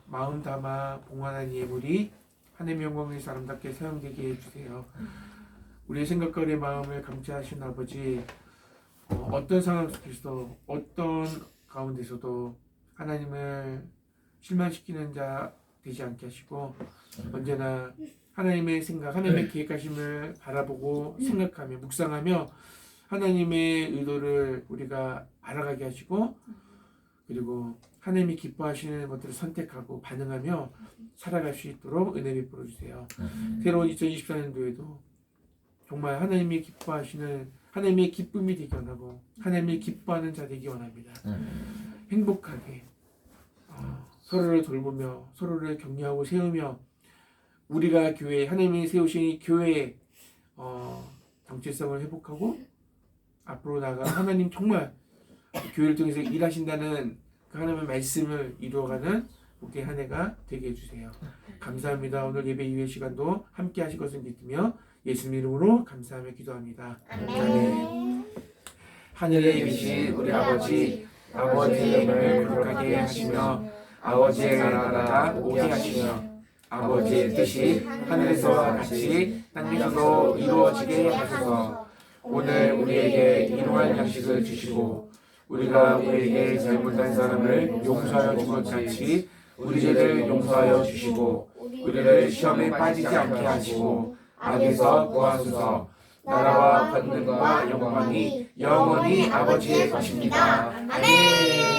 마음 담아 봉헌한 예물이 하나님의 영광에서 아름답게 사용되게 해주세요. 우리의 생각과 우리의 마음을 감찰하신 아버지, 어떤 상황 속에서도 어떤 가운데서도 하나님을 실망시키는 자 되지 않게 하시고 언제나 하나님의 생각, 하나님의 계획하심을 바라보고 생각하며 묵상하며 하나님의 의도를 우리가 알아가게 하시고 그리고 하나님이 기뻐하시는 것들을 선택하고 반응하며 살아갈 수 있도록 은혜 베풀어 주세요. 새로운 2024년도에도 정말 하나님이 기뻐하시는 하나님의 기쁨이 되기 원하고 하나님이 기뻐하는 자 되기 원합니다. 행복하게 서로를 돌보며 서로를 격려하고 세우며 우리가 교회 하나님이 세우신 이 교회의 정체성을 회복하고 앞으로 나아가 하나님 정말 교회를 통해서 일하신다는 그 하나님의 말씀을 이루어가는 복된 한 해가 되게 해주세요. 감사합니다. 오늘 예배 이후의 시간도 함께 하실 것을 믿으며 예수님 이름으로 감사하며 기도합니다. 아멘. 하늘에 계신 우리 아버지, 아버지의 이름을 거룩하게 하시며 아버지의 나라가 오게 하시며 아버지의 뜻이 하늘에서와 같이 땅에서도 이루어지게 하소서. 오늘 우리에게 일용할 양식을 주시고 우리가 우리에게 잘못한 사람을 용서하여 준 것 같이 우리 죄를 용서하여 주시고 우리를 시험에 빠지지 않게 하시고 악에서 구하소서. 나라와 권능과 영광이 영원히 아버지의 것입니다. 아멘.